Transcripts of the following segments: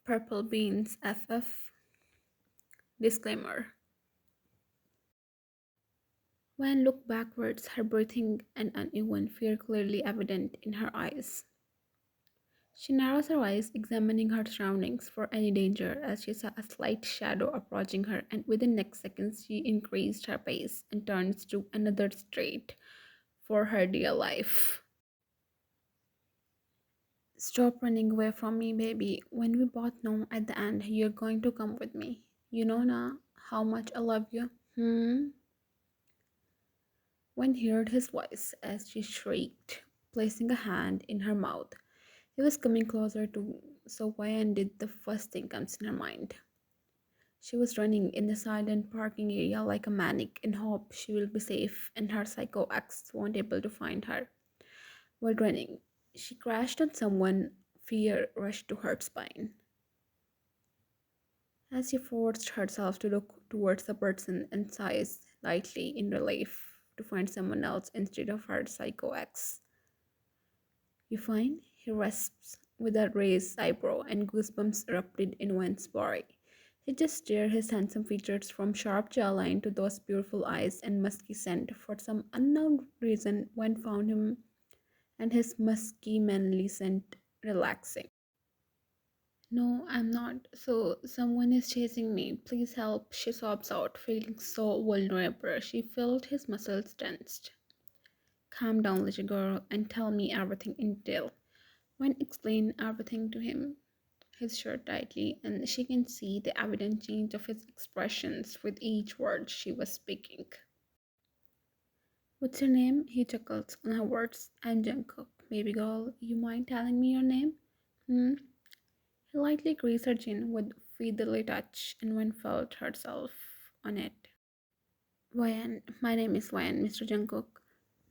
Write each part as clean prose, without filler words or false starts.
Purple beans FF. Disclaimer. When looked backwards, her breathing and uneven fear clearly evident in her eyes. She narrows her eyes, examining her surroundings for any danger as she saw a slight shadow approaching her, and within next seconds she increased her pace and turns to another straight for her dear life. Stop running away from me, baby. When we both know at the end you're going to come with me. You know now how much I love you. When he heard his voice as she shrieked, placing a hand in her mouth. He was coming closer to so Wyan did the first thing comes in her mind. She was running in the silent parking area like a maniac in hope she will be safe and her psycho ex won't able to find her. While running, she crashed on someone. Fear rushed to her spine. As she forced herself to look towards the person and sighed lightly in relief to find someone else instead of her psycho ex. You fine? He rasps with a raised eyebrow, and goosebumps erupted in Wen's body. He just stared his handsome features from sharp jawline to those beautiful eyes and musky scent. For some unknown reason, Wen found him and his musky manly scent relaxing. No, I'm not. So, someone is chasing me. Please help, she sobs out, feeling so vulnerable. She felt his muscles tensed. Calm down, little girl, and tell me everything in detail. When explained everything to him, his shirt tightly, and she can see the evident change of his expressions with each word she was speaking. What's your name? He chuckles on her words. I'm Jungkook. Baby girl, you mind telling me your name? Hmm? He lightly grazed her chin with featherly touch, and when felt herself on it. Wayan, my name is Wayan, Mr. Jungkook.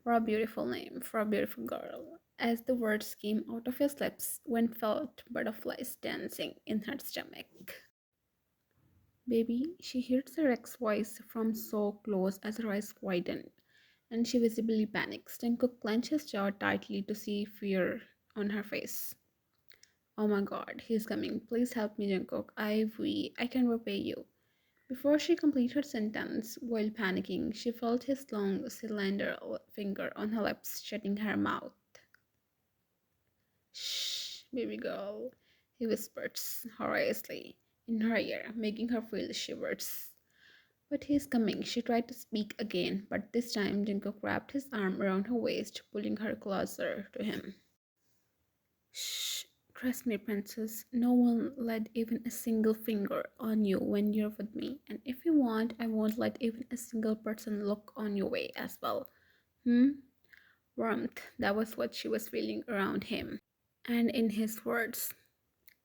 For a beautiful name, for a beautiful girl. As the words came out of his lips, Wen felt butterflies dancing in her stomach. Baby, she hears her ex voice from so close as her eyes widen, and she visibly panics. Jungkook clenches his jaw tightly to see fear on her face. Oh my god, he's coming. Please help me, Jungkook. I can repay you. Before she completed her sentence, while panicking, she felt his long, slender finger on her lips, shutting her mouth. Shh, baby girl, he whispers horrorously in her ear, making her feel shivers. But he's coming. She tried to speak again, but this time Jungkook wrapped his arm around her waist, pulling her closer to him. Shh, trust me, princess. No one let even a single finger on you when you're with me. And if you want, I won't let even a single person look on your way as well. Hmm? Warmth. That was what she was feeling around him. And in his words.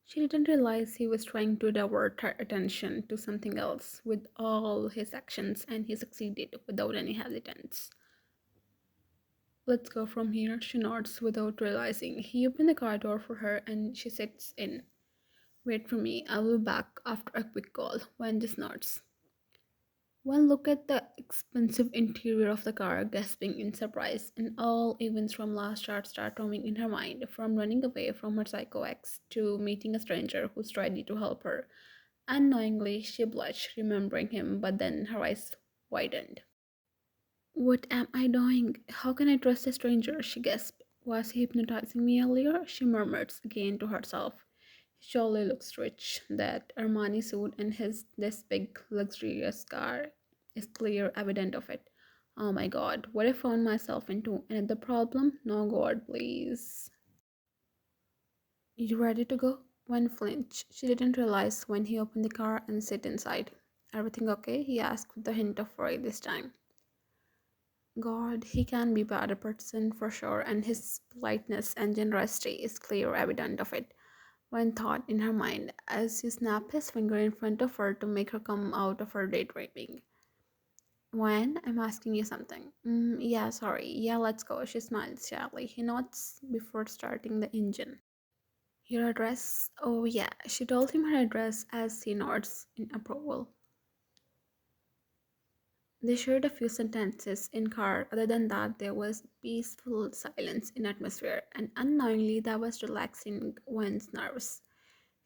She didn't realize he was trying to divert her attention to something else with all his actions, and he succeeded without any hesitance. Let's go from here, she nods without realizing. He opened the car door for her and she sits in. Wait for me, I will be back after a quick call. Wen just nods. One look at the expensive interior of the car, gasping in surprise, and all events from last start roaming in her mind, from running away from her psycho ex to meeting a stranger who's ready to help her. Unknowingly, she blushed, remembering him, but then her eyes widened. What am I doing? How can I trust a stranger? She gasped. Was he hypnotizing me earlier? She murmured again to herself. He surely looks rich. That Armani suit and this big luxurious car is clear evidence of it. Oh my god, what I found myself into. Another problem? No god, please. You ready to go? When flinched. She didn't realize when he opened the car and sit inside. Everything okay? He asked with a hint of worry this time. God, he can be bad a person for sure, and his politeness and generosity is clear evident of it. One thought in her mind as he snapped his finger in front of her to make her come out of her daydreaming. When I'm asking you something. Yeah, sorry. Yeah, let's go. She smiles shyly. He nods before starting the engine. Your address? Oh, yeah. She told him her address as he nods in approval. They shared a few sentences in car. Other than that, there was peaceful silence in atmosphere, and unknowingly that was relaxing one's nerves.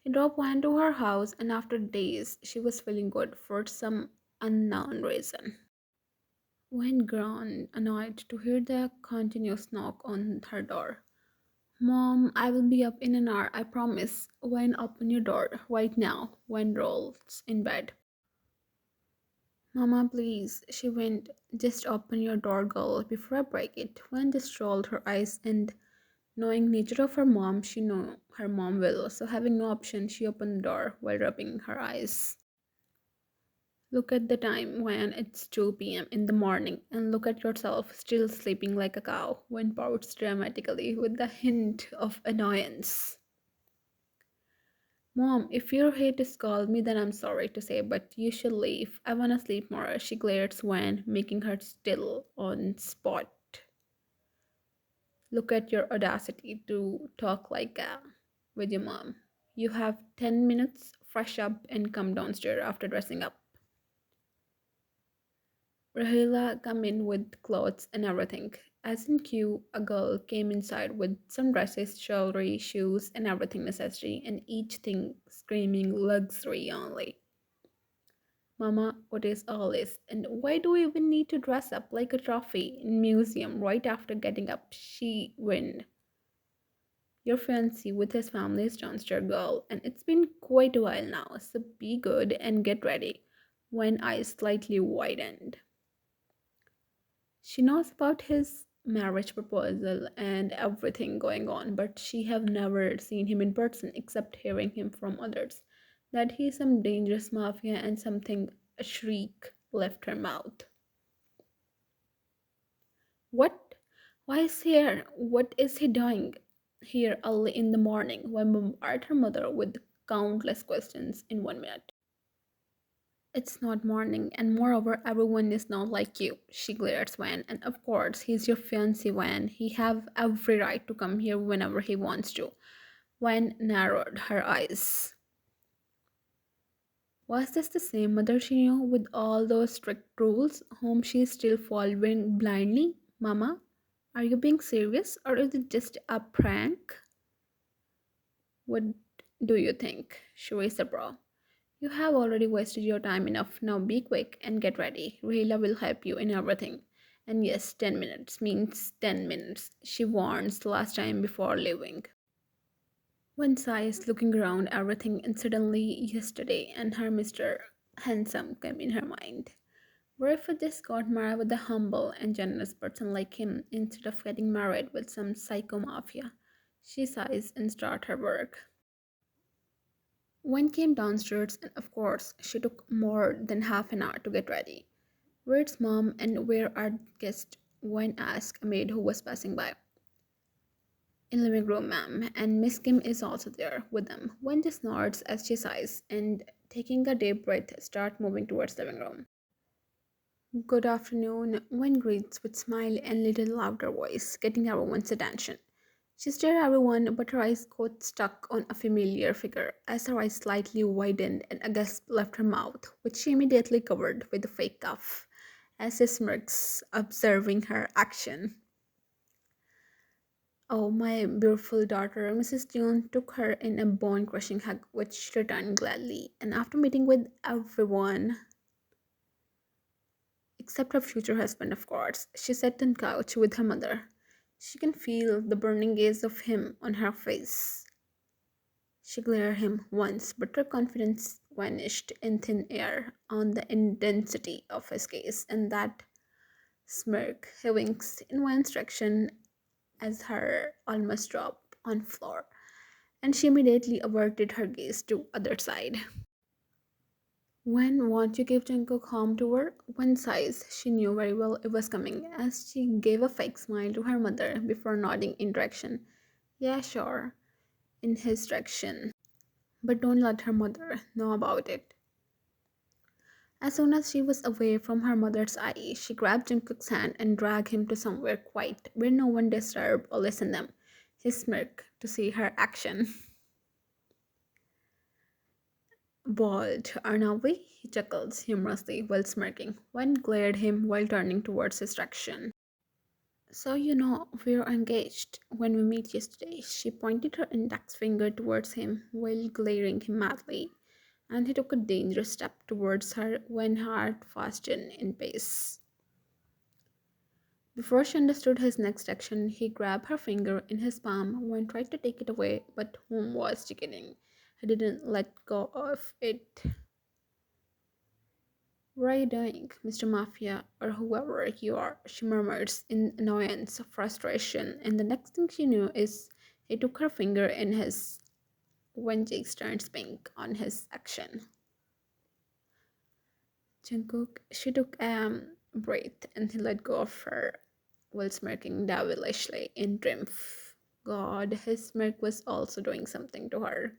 He went to her house, and after days, she was feeling good for some unknown reason. When grown, annoyed to hear the continuous knock on her door. Mom, I will be up in an hour, I promise. When open your door right now. When rolls in bed. Mama, please, she went. Just open your door, girl, before I break it. When just rolled her eyes and knowing nature of her mom, she knew her mom will. So having no option, she opened the door while rubbing her eyes. Look at the time when it's 2 p.m. in the morning and look at yourself still sleeping like a cow when pouts dramatically with the hint of annoyance. Mom, if you're here to scold me, then I'm sorry to say, but you should leave. I wanna sleep more. She glares when making her still on spot. Look at your audacity to talk like with your mom. You have 10 minutes, fresh up, and come downstairs after dressing up. Rahila come in with clothes and everything. As in queue, a girl came inside with some dresses, jewelry, shoes, and everything necessary, and each thing screaming luxury only. Mama, what is all this? And why do we even need to dress up like a trophy in museum right after getting up? She whined. Your fiance with his family is downstairs, girl, and it's been quite a while now, so be good and get ready. When eyes slightly widened. She knows about his marriage proposal and everything going on, but she have never seen him in person except hearing him from others. That he's some dangerous mafia and something a shriek left her mouth. What? Why is he here? What is he doing here early in the morning? When bombard her mother with countless questions in 1 minute. It's not morning, and moreover, everyone is not like you. She glares when, and of course, he's your fiancé when he have every right to come here whenever he wants to. When narrowed her eyes. Was this the same mother she knew with all those strict rules, whom she is still following blindly? Mama, are you being serious, or is it just a prank? What do you think? She raised a brow. You have already wasted your time enough. Now be quick and get ready. Rahila will help you in everything. And yes, 10 minutes means 10 minutes, she warns last time before leaving. One sighs, looking around everything, and suddenly yesterday and her Mr. Handsome came in her mind. What if I just got married with a humble and generous person like him instead of getting married with some psycho mafia? She sighs and starts her work. One came downstairs, and of course, she took more than half an hour to get ready. Where's mom and where are guests? When asked a maid who was passing by. In living room, ma'am, and Miss Kim is also there with them. Wen just nods as she sighs and, taking a deep breath, start moving towards living room. Good afternoon, Wen greets with smile and little louder voice, getting everyone's attention. She stared at everyone, but her eyes got stuck on a familiar figure as her eyes slightly widened and a gasp left her mouth, which she immediately covered with a fake cough, as she smirks, observing her action. Oh, my beautiful daughter, Mrs. June took her in a bone crushing hug, which she returned gladly, and after meeting with everyone, except her future husband, of course, she sat on the couch with her mother. She can feel the burning gaze of him on her face. She glared at him once, but her confidence vanished in thin air on the intensity of his gaze, and that smirk he winks in one direction as her almost dropped on floor, and she immediately averted her gaze to other side. When won't you give Jungkook home to her? One sighs. She knew very well it was coming, as she gave a fake smile to her mother before nodding in direction. Yeah, sure, in his direction. But don't let her mother know about it. As soon as she was away from her mother's eye, she grabbed Jungkook's hand and dragged him to somewhere quiet where no one disturbed or listened them. He smirked to see her action. Bold, aren't we? He chuckles humorously while smirking. One glared him while turning towards his direction. So, we're engaged. When we met yesterday, she pointed her index finger towards him while glaring him madly, and he took a dangerous step towards her when her heart fastened in pace. Before she understood his next action, he grabbed her finger in his palm and tried to take it away, but whom was she kidding? He didn't let go of it. What are you doing, Mr. Mafia, or whoever you are? She murmurs in annoyance, frustration, and the next thing she knew is he took her finger in his when Jake turns pink on his action. Jungkook, she took a breath and he let go of her while smirking devilishly in triumph. God, his smirk was also doing something to her.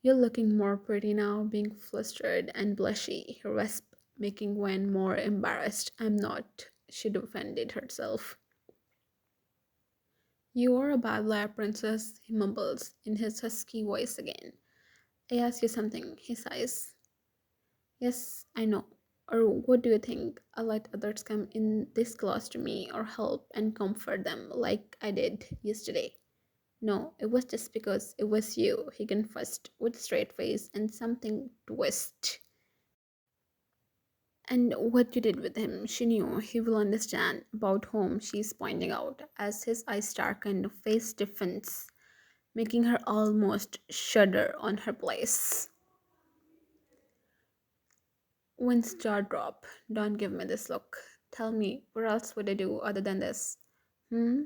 You're looking more pretty now, being flustered and blushy, her rasp making Gwen more embarrassed. I'm not, she defended herself. You are a bad liar, princess, he mumbles in his husky voice again. I ask you something, he sighs. Yes, I know. Or what do you think? I let others come in this close to me or help and comfort them like I did yesterday. No, it was just because it was you, he confessed with a straight face and something twist. And what you did with him, she knew he will understand about whom she's pointing out as his eyes darkened, face stiffens, making her almost shudder on her place. When's jaw drop? Don't give me this look. Tell me, what else would I do other than this? Hmm?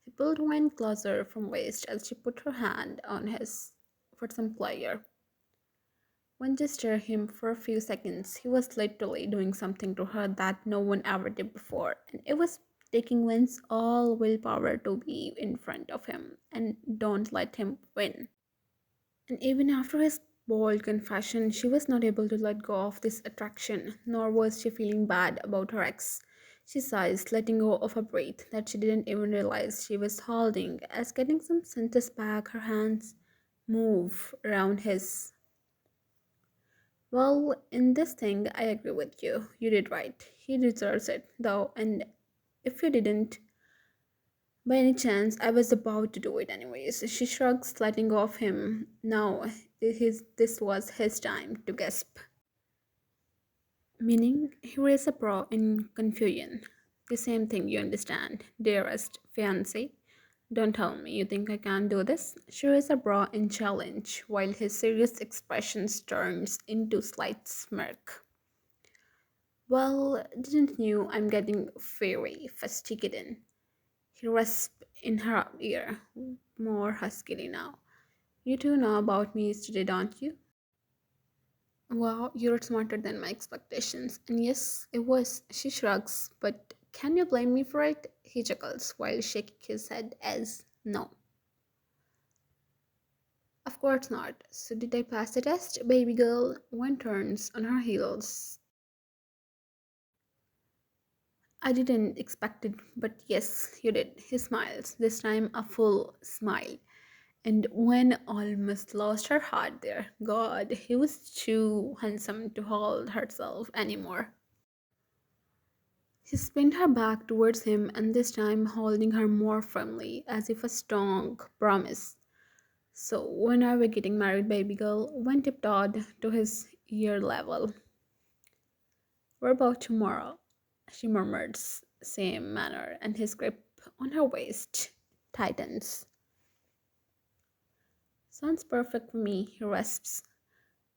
He pulled Wayne closer from waist as she put her hand on his for some pleasure. When just stared him for a few seconds, he was literally doing something to her that no one ever did before, and it was taking Wayne's all willpower to be in front of him and don't let him win. And even after his bold confession, she was not able to let go of this attraction, nor was she feeling bad about her ex. She sighs, letting go of a breath that she didn't even realize she was holding, as getting some senses back, her hands move around his. Well, in this thing, I agree with you. You did right. He deserves it, though, and if you didn't, by any chance, I was about to do it anyways. She shrugs, letting go of him. Now, this was his time to gasp. Meaning, he raised a brow in confusion. The same thing you understand, dearest fiance. Don't tell me you think I can't do this. She raised a brow in challenge, while his serious expression turns into slight smirk. Well, didn't you? I'm getting very fustigated. He rasped in her ear, more huskily now. You two know about me yesterday, don't you? Wow, you're smarter than my expectations. And yes, it was. She shrugs, but can you blame me for it? He chuckles while shaking his head as no. Of course not. So did I pass the test, baby girl? One turns on her heels. I didn't expect it, but yes, you did. He smiles, this time a full smile. And when almost lost her heart there, God, he was too handsome to hold herself anymore. He spun her back towards him and this time holding her more firmly, as if a strong promise. So, when are we getting married, baby girl? When tiptoed to his ear level. What about tomorrow? She murmured, same manner, and his grip on her waist tightens. Sounds perfect for me, he rasps.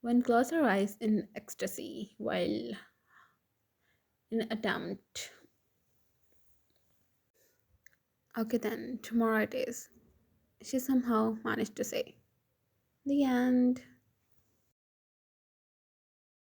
When close her eyes in ecstasy while in attempt. Okay then, tomorrow it is. She somehow managed to say. The end.